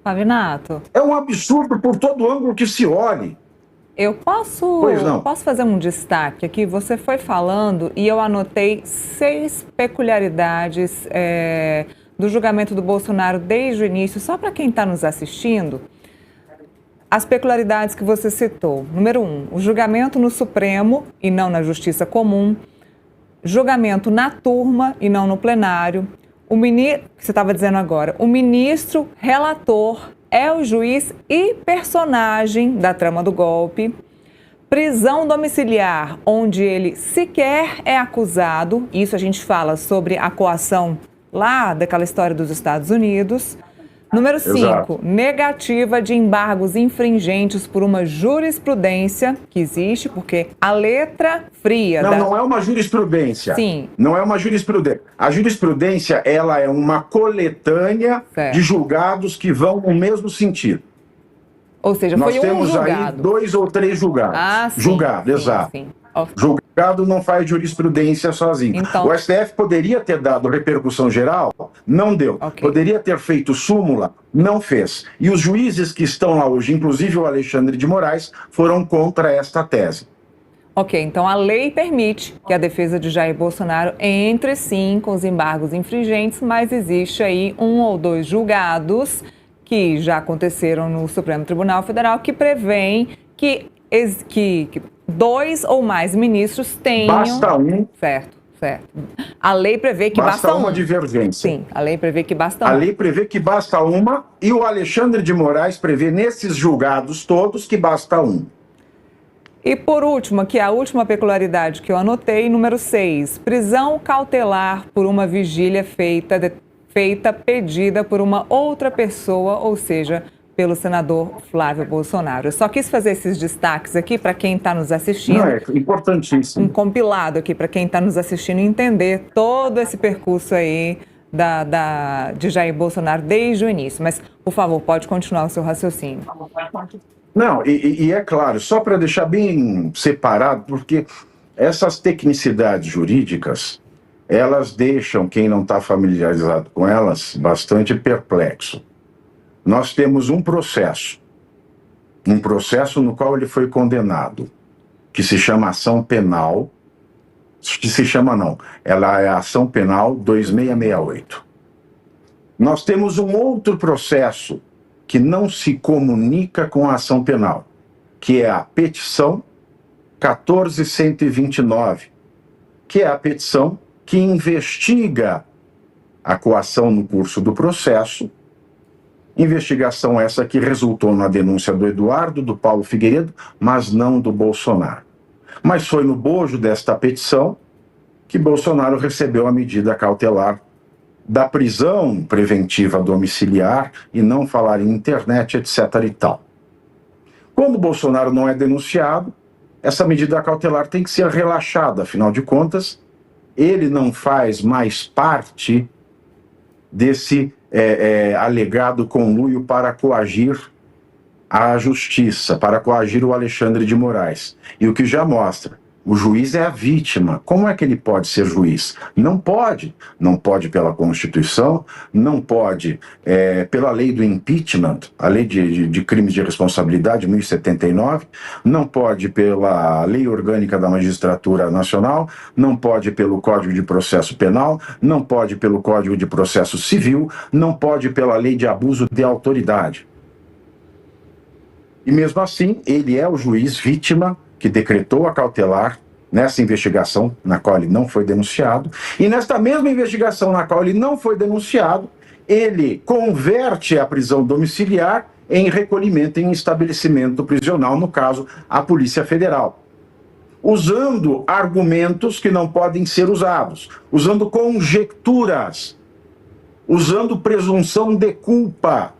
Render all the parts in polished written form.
Pavinato, É um absurdo por todo ângulo que se olhe. eu posso, Pois não. posso fazer um destaque aqui? Você foi falando e eu anotei 6 peculiaridades do julgamento do Bolsonaro desde o início, só para quem está nos assistindo. As peculiaridades que você citou. Número 1, o julgamento no Supremo e não na Justiça Comum. Julgamento na turma e não no plenário. O ministro, que você estava dizendo agora, o ministro relator é o juiz e personagem da trama do golpe. Prisão domiciliar, onde ele sequer é acusado. Isso a gente fala sobre a coação lá daquela história dos Estados Unidos. Número 5, negativa de embargos infringentes por uma jurisprudência que existe, porque a letra fria... Não é uma jurisprudência. Sim. Não é uma jurisprudência. A jurisprudência, ela é uma coletânea de julgados que vão no mesmo sentido. Ou seja, nós foi um julgado. Nós temos aí 2 ou 3 julgados. Ah, sim. Julgado, sim, exato. Sim. Julgado não faz jurisprudência sozinho. Então... O STF poderia ter dado repercussão geral, não deu. Okay. Poderia ter feito súmula, não fez. E os juízes que estão lá hoje, inclusive o Alexandre de Moraes, foram contra esta tese. Ok, então a lei permite que a defesa de Jair Bolsonaro entre sim com os embargos infringentes, mas existe aí 1 ou 2 julgados que já aconteceram no Supremo Tribunal Federal que prevêem que 2 ou mais ministros tenham... Basta um. Certo. A lei prevê que basta uma divergência. Sim, a lei prevê que basta uma. A lei prevê que basta uma e o Alexandre de Moraes prevê nesses julgados todos que basta um. E por último, aqui a última peculiaridade que eu anotei, número 6, prisão cautelar por uma vigília pedida por uma outra pessoa, ou seja, pelo senador Flávio Bolsonaro. Eu só quis fazer esses destaques aqui para quem está nos assistindo. Não, é importantíssimo. Um compilado aqui para quem está nos assistindo entender todo esse percurso aí de Jair Bolsonaro desde o início. Mas, por favor, pode continuar o seu raciocínio. Não, e é claro, só para deixar bem separado, porque essas tecnicidades jurídicas, elas deixam quem não está familiarizado com elas bastante perplexo. Nós temos um processo no qual ele foi condenado, que se chama ação penal, ela é a ação penal 2668. Nós temos um outro processo que não se comunica com a ação penal, que é a petição 14129, que é a petição que investiga a coação no curso do processo. Investigação essa que resultou na denúncia do Eduardo, do Paulo Figueiredo, mas não do Bolsonaro. Mas foi no bojo desta petição que Bolsonaro recebeu a medida cautelar da prisão preventiva domiciliar e não falar em internet, etc. e tal. Quando Bolsonaro não é denunciado, essa medida cautelar tem que ser relaxada, afinal de contas, ele não faz mais parte desse alegado conluio para coagir a justiça, para coagir o Alexandre de Moraes. E o que já mostra, o juiz é a vítima. Como é que ele pode ser juiz? Não pode. Não pode pela Constituição, não pode pela lei do impeachment, a lei de crimes de responsabilidade, 1079, não pode pela lei orgânica da Magistratura Nacional, não pode pelo Código de Processo Penal, não pode pelo Código de Processo Civil, não pode pela lei de abuso de autoridade. E mesmo assim, ele é o juiz vítima que decretou a cautelar nessa investigação na qual ele não foi denunciado, e nesta mesma investigação na qual ele não foi denunciado, ele converte a prisão domiciliar em recolhimento em estabelecimento prisional, no caso, a Polícia Federal, usando argumentos que não podem ser usados, usando conjecturas, usando presunção de culpa.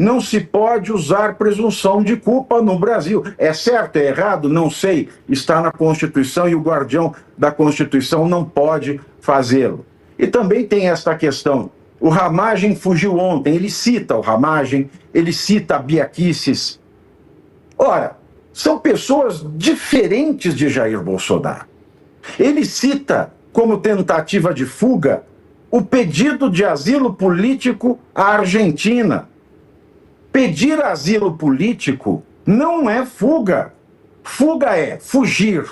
Não se pode usar presunção de culpa no Brasil. É certo, é errado? Não sei. Está na Constituição e o guardião da Constituição não pode fazê-lo. E também tem esta questão. O Ramagem fugiu ontem. Ele cita o Ramagem, ele cita a Bia Kicis. Ora, são pessoas diferentes de Jair Bolsonaro. Ele cita como tentativa de fuga o pedido de asilo político à Argentina. Pedir asilo político não é fuga. Fuga é fugir.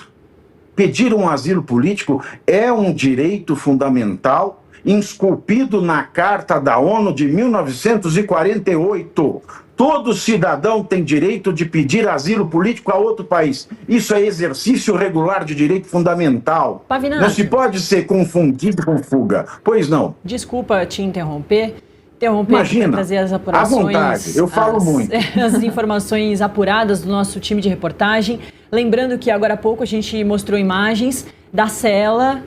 Pedir um asilo político é um direito fundamental esculpido na Carta da ONU de 1948. Todo cidadão tem direito de pedir asilo político a outro país. Isso é exercício regular de direito fundamental. Pavinato, não se pode ser confundido com fuga. Pois não. Desculpa te interromper. Imagina, para trazer as apurações, à vontade, eu falo muito. As informações apuradas do nosso time de reportagem. Lembrando que agora há pouco a gente mostrou imagens da sala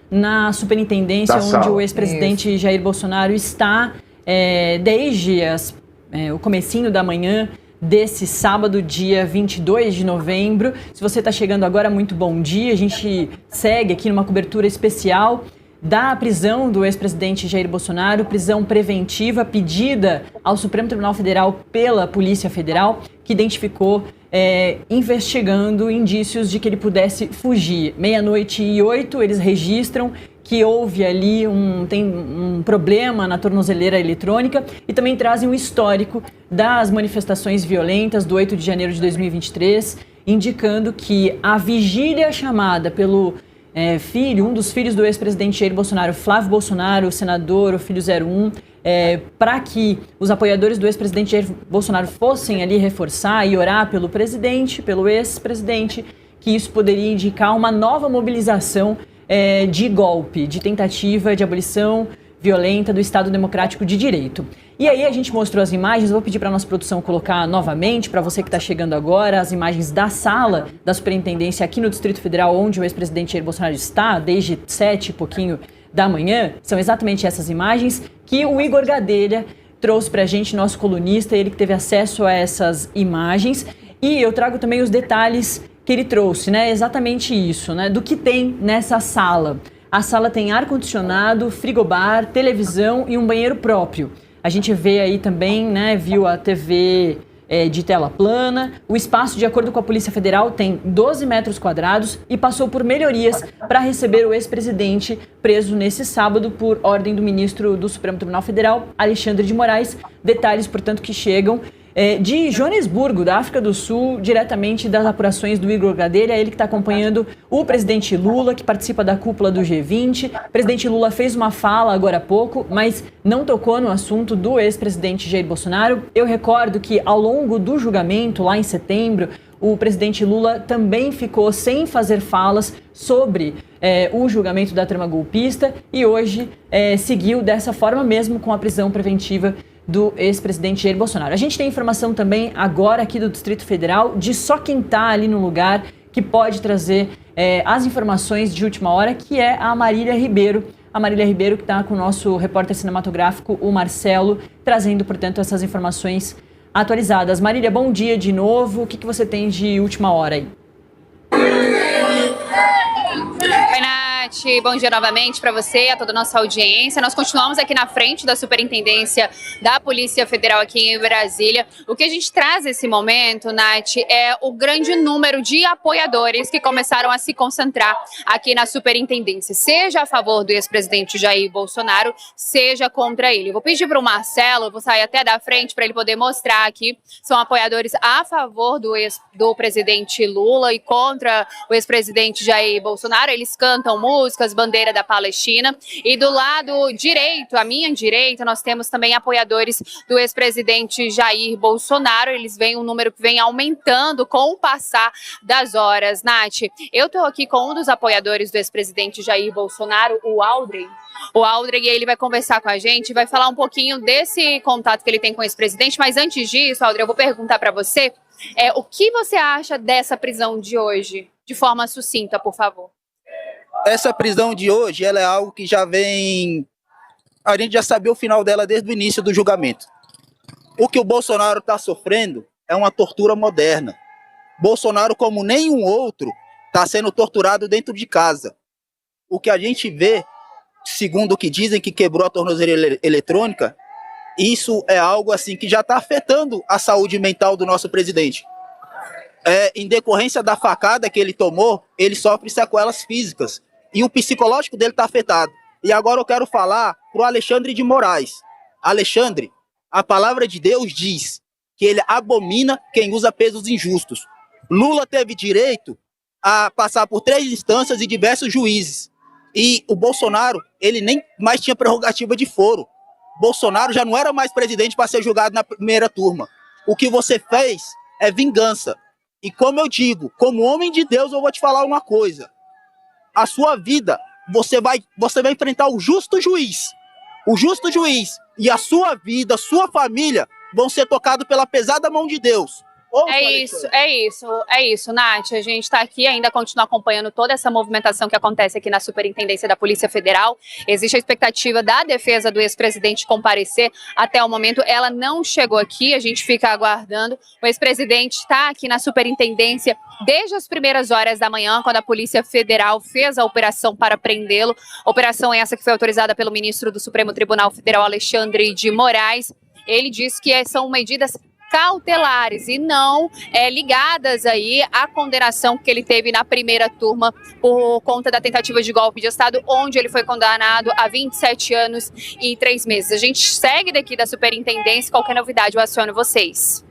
na superintendência onde o ex-presidente Jair Bolsonaro está desde o comecinho da manhã desse sábado, dia 22 de novembro. Se você está chegando agora, muito bom dia. A gente segue aqui numa cobertura especial da prisão do ex-presidente Jair Bolsonaro, prisão preventiva pedida ao Supremo Tribunal Federal pela Polícia Federal, que identificou, investigando indícios de que ele pudesse fugir. 00:08, eles registram que houve ali tem um problema na tornozeleira eletrônica e também trazem um histórico das manifestações violentas do 8 de janeiro de 2023, indicando que a vigília chamada pelo um dos filhos do ex-presidente Jair Bolsonaro, Flávio Bolsonaro, o senador, o filho 01, para que os apoiadores do ex-presidente Jair Bolsonaro fossem ali reforçar e orar pelo ex-presidente, que isso poderia indicar uma nova mobilização de golpe, de tentativa de abolição violenta do Estado Democrático de Direito. E aí a gente mostrou as imagens, eu vou pedir para a nossa produção colocar novamente, para você que está chegando agora, as imagens da sala da superintendência aqui no Distrito Federal, onde o ex-presidente Jair Bolsonaro está, desde 7 e pouquinho da manhã. São exatamente essas imagens que o Igor Gadelha trouxe para a gente, nosso colunista, ele que teve acesso a essas imagens. E eu trago também os detalhes que ele trouxe, né? Exatamente isso, né? Do que tem nessa sala. A sala tem ar-condicionado, frigobar, televisão e um banheiro próprio. A gente vê aí também, né, viu a TV de tela plana. O espaço, de acordo com a Polícia Federal, tem 12 metros quadrados e passou por melhorias para receber o ex-presidente preso nesse sábado por ordem do ministro do Supremo Tribunal Federal, Alexandre de Moraes. Detalhes, portanto, que chegam de Joanesburgo, da África do Sul, diretamente das apurações do Igor Gadelha, ele que está acompanhando o presidente Lula, que participa da cúpula do G20. O presidente Lula fez uma fala agora há pouco, mas não tocou no assunto do ex-presidente Jair Bolsonaro. Eu recordo que ao longo do julgamento, lá em setembro, o presidente Lula também ficou sem fazer falas sobre o julgamento da trama golpista e hoje seguiu dessa forma mesmo com a prisão preventiva do ex-presidente Jair Bolsonaro. A gente tem informação também agora aqui do Distrito Federal de só quem está ali no lugar que pode trazer as informações de última hora, que é a Marília Ribeiro. A Marília Ribeiro que está com o nosso repórter cinematográfico, o Marcelo, trazendo, portanto, essas informações atualizadas. Marília, bom dia de novo. O que você tem de última hora aí? Bom dia novamente para você, a toda a nossa audiência. Nós continuamos aqui na frente da Superintendência da Polícia Federal aqui em Brasília. O que a gente traz nesse momento, Nath, é o grande número de apoiadores que começaram a se concentrar aqui na Superintendência, seja a favor do ex-presidente Jair Bolsonaro, seja contra ele. Eu vou pedir para o Marcelo, vou sair até da frente para ele poder mostrar aqui. São apoiadores a favor do presidente Lula e contra o ex-presidente Jair Bolsonaro. Eles cantam músicas, bandeira da Palestina, e do lado direito, à minha direita, nós temos também apoiadores do ex-presidente Jair Bolsonaro. Eles vêm um número que vem aumentando com o passar das horas. Nath, eu estou aqui com um dos apoiadores do ex-presidente Jair Bolsonaro, o Aldrey. O Aldrey, ele vai conversar com a gente, vai falar um pouquinho desse contato que ele tem com o ex-presidente, mas antes disso, Aldrey, eu vou perguntar para você, o que você acha dessa prisão de hoje? De forma sucinta, por favor. Essa prisão de hoje, ela é algo que já vem... A gente já sabia o final dela desde o início do julgamento. O que o Bolsonaro está sofrendo é uma tortura moderna. Bolsonaro, como nenhum outro, está sendo torturado dentro de casa. O que a gente vê, segundo o que dizem que quebrou a tornozeleira eletrônica, isso é algo assim que já está afetando a saúde mental do nosso presidente. Em decorrência da facada que ele tomou, ele sofre sequelas físicas. E o psicológico dele está afetado. E agora eu quero falar para o Alexandre de Moraes. Alexandre, A palavra de Deus diz que ele abomina quem usa pesos injustos. Lula teve direito a passar por 3 instâncias e diversos juízes. E o Bolsonaro, ele nem mais tinha prerrogativa de foro. Bolsonaro já não era mais presidente para ser julgado na primeira turma. O que você fez é vingança. E como eu digo, como homem de Deus, eu vou te falar uma coisa. A sua vida, você vai enfrentar o justo juiz. O justo juiz. E a sua vida, sua família, vão ser tocados pela pesada mão de Deus. É isso, Nath. A gente está aqui ainda, continua acompanhando toda essa movimentação que acontece aqui na Superintendência da Polícia Federal. Existe a expectativa da defesa do ex-presidente comparecer. Até o momento, ela não chegou aqui, a gente fica aguardando. O ex-presidente está aqui na Superintendência desde as primeiras horas da manhã, quando a Polícia Federal fez a operação para prendê-lo. Operação essa que foi autorizada pelo ministro do Supremo Tribunal Federal, Alexandre de Moraes. Ele disse que são medidas cautelares e não ligadas aí à condenação que ele teve na primeira turma por conta da tentativa de golpe de Estado, onde ele foi condenado a 27 anos e 3 meses. A gente segue daqui da Superintendência, qualquer novidade eu aciono vocês.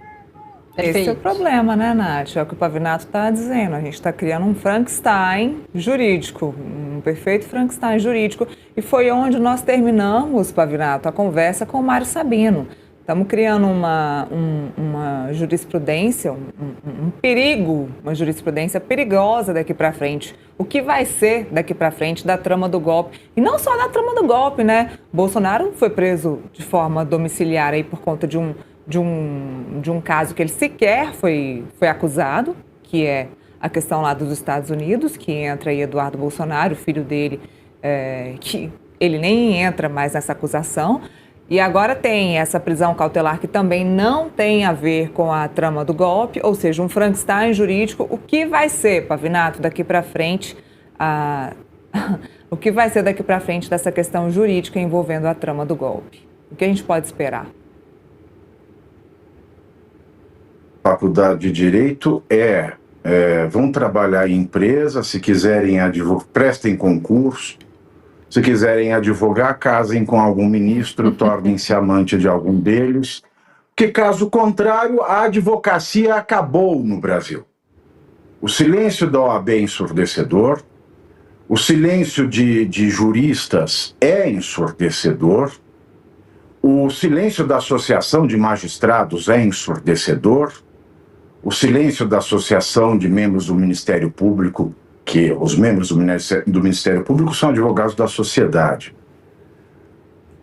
Esse é o problema, né, Nath? É o que o Pavinato está dizendo. A gente está criando um Frankenstein jurídico, um perfeito Frankenstein jurídico. E foi onde nós terminamos, Pavinato, a conversa com o Mário Sabino. Estamos criando uma jurisprudência, um perigo, uma jurisprudência perigosa daqui para frente. O que vai ser daqui para frente da trama do golpe? E não só da trama do golpe, né? Bolsonaro foi preso de forma domiciliar aí por conta de um caso que ele sequer foi acusado, que é a questão lá dos Estados Unidos, que entra aí Eduardo Bolsonaro, o filho dele, que ele nem entra mais nessa acusação. E agora tem essa prisão cautelar que também não tem a ver com a trama do golpe, ou seja, um Frankenstein jurídico. O que vai ser, Pavinato, daqui para frente, o que vai ser daqui para frente dessa questão jurídica envolvendo a trama do golpe? O que a gente pode esperar? Faculdade de Direito vão trabalhar em empresa, se quiserem prestem concurso. Se quiserem advogar, casem com algum ministro, tornem-se amante de algum deles. Porque, caso contrário, a advocacia acabou no Brasil. O silêncio da OAB é ensurdecedor, o silêncio de juristas é ensurdecedor, o silêncio da Associação de Magistrados é ensurdecedor, o silêncio da Associação de Membros do Ministério Público, que os membros do Ministério Público são advogados da sociedade.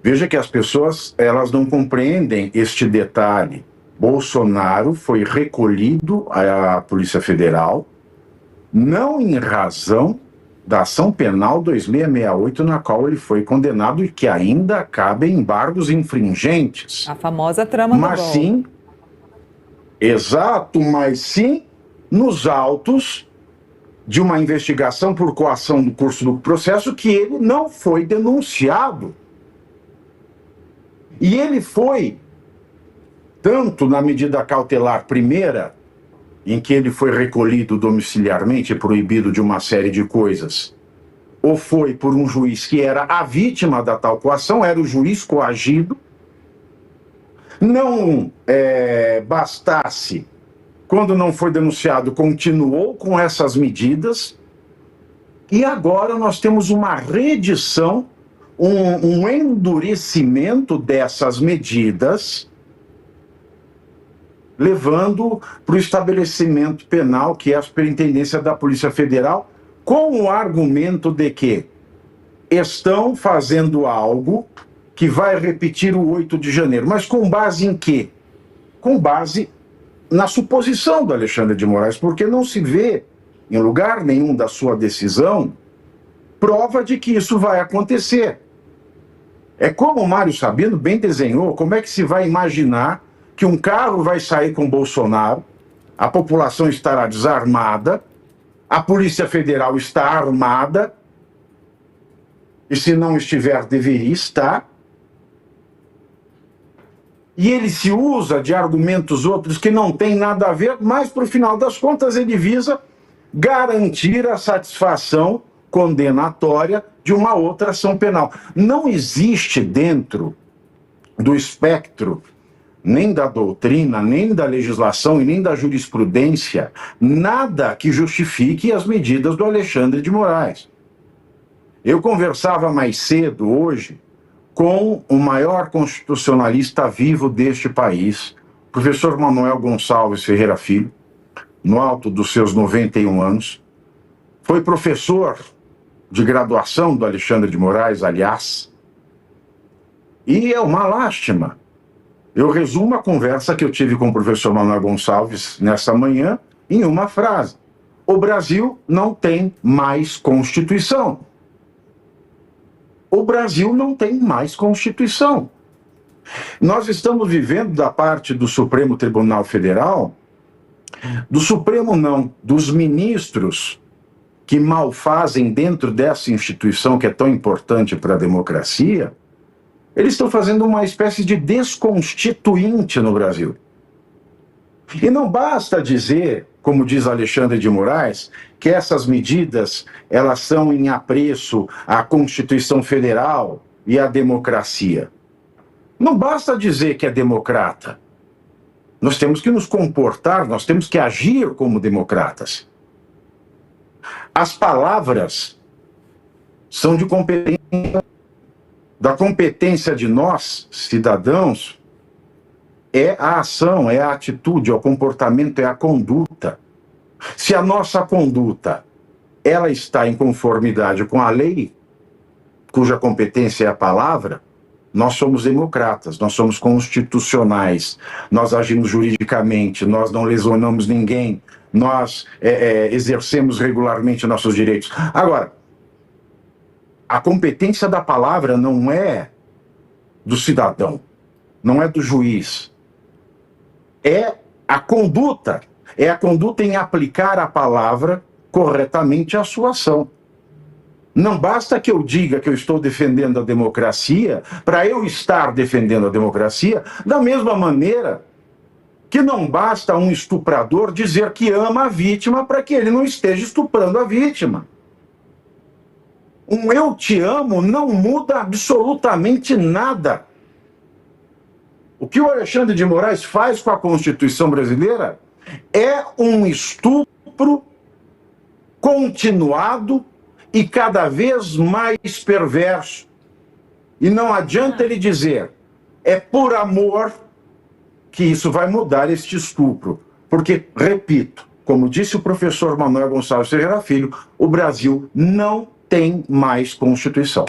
Veja que as pessoas, elas não compreendem este detalhe. Bolsonaro foi recolhido à Polícia Federal, não em razão da ação penal 2668, na qual ele foi condenado e que ainda cabe embargos infringentes. A famosa trama do golpe. Sim, exato, mas sim nos autos de uma investigação por coação do curso do processo que ele não foi denunciado. E ele foi, tanto na medida cautelar primeira, em que ele foi recolhido domiciliarmente e proibido de uma série de coisas, ou foi por um juiz que era a vítima da tal coação, era o juiz coagido. Não bastasse, quando não foi denunciado, continuou com essas medidas, e agora nós temos uma reedição, um endurecimento dessas medidas, levando para o estabelecimento penal, que é a Superintendência da Polícia Federal, com o argumento de que estão fazendo algo que vai repetir o 8 de janeiro. Mas com base em quê? Com base na suposição do Alexandre de Moraes, porque não se vê em lugar nenhum da sua decisão prova de que isso vai acontecer. É como o Mário Sabino bem desenhou, como é que se vai imaginar que um carro vai sair com Bolsonaro, a população estará desarmada, a Polícia Federal está armada, e se não estiver, deveria estar, e ele se usa de argumentos outros que não têm nada a ver, mas, por final das contas, ele visa garantir a satisfação condenatória de uma outra ação penal. Não existe dentro do espectro nem da doutrina, nem da legislação e nem da jurisprudência, nada que justifique as medidas do Alexandre de Moraes. Eu conversava mais cedo hoje com o maior constitucionalista vivo deste país, o professor Manuel Gonçalves Ferreira Filho, no alto dos seus 91 anos, foi professor de graduação do Alexandre de Moraes, aliás, e é uma lástima. Eu resumo a conversa que eu tive com o professor Manuel Gonçalves nessa manhã em uma frase: o Brasil não tem mais Constituição. O Brasil não tem mais Constituição. Nós estamos vivendo da parte do Supremo Tribunal Federal, do Supremo não, dos ministros que mal fazem dentro dessa instituição que é tão importante para a democracia, eles estão fazendo uma espécie de desconstituinte no Brasil. E não basta dizer, como diz Alexandre de Moraes, que essas medidas elas são em apreço à Constituição Federal e à democracia. Não basta dizer que é democrata. Nós temos que nos comportar, nós temos que agir como democratas. As palavras são de competência, da competência de nós, cidadãos, é a ação, é a atitude, é o comportamento, é a conduta. Se a nossa conduta ela está em conformidade com a lei, cuja competência é a palavra, nós somos democratas, nós somos constitucionais, nós agimos juridicamente, nós não lesionamos ninguém, nós exercemos regularmente nossos direitos. Agora, a competência da palavra não é do cidadão, não é do juiz. É a conduta em aplicar a palavra corretamente à sua ação. Não basta que eu diga que eu estou defendendo a democracia, para eu estar defendendo a democracia, da mesma maneira que não basta um estuprador dizer que ama a vítima para que ele não esteja estuprando a vítima. Um eu te amo não muda absolutamente nada. O que o Alexandre de Moraes faz com a Constituição brasileira é um estupro continuado e cada vez mais perverso. E não adianta ele dizer, é por amor que isso vai mudar este estupro. Porque, repito, como disse o professor Manuel Gonçalves Ferreira Filho, o Brasil não tem mais Constituição.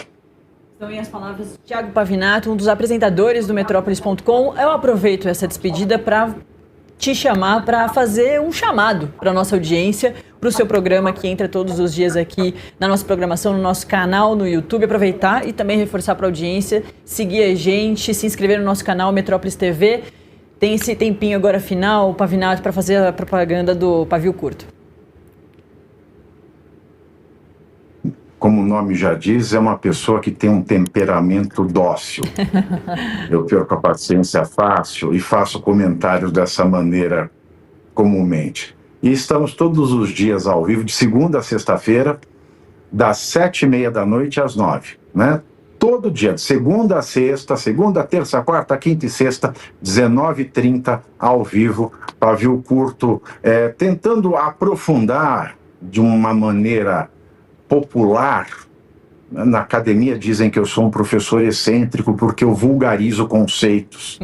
Então, em as palavras de Thiago Pavinato, um dos apresentadores do Metrópolis.com, eu aproveito essa despedida para te chamar para fazer um chamado para a nossa audiência, para o seu programa que entra todos os dias aqui na nossa programação, no nosso canal, no YouTube. Aproveitar e também reforçar para a audiência, seguir a gente, se inscrever no nosso canal Metrópolis TV. Tem esse tempinho agora final, Pavinato, para fazer a propaganda do Pavio Curto. Como o nome já diz, é uma pessoa que tem um temperamento dócil. Eu perco a paciência fácil e faço comentários dessa maneira comumente. E estamos todos os dias ao vivo, de segunda a sexta-feira, das 7h30 da noite às 9h, né? Todo dia, de segunda a sexta, segunda, terça, quarta, quinta e sexta, 19h30, ao vivo, Pavio Curto, tentando aprofundar de uma maneira popular. Na academia dizem que eu sou um professor excêntrico porque eu vulgarizo conceitos,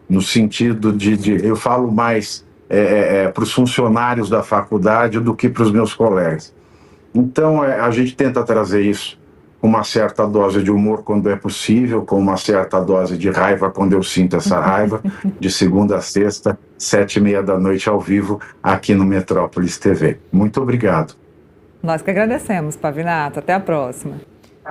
no sentido de eu falo mais para os funcionários da faculdade do que para os meus colegas. Então a gente tenta trazer isso com uma certa dose de humor quando é possível, com uma certa dose de raiva quando eu sinto essa raiva, de segunda a sexta, 7h30 da noite ao vivo, aqui no Metrópolis TV. Muito obrigado. Nós que agradecemos, Pavinato. Até a próxima.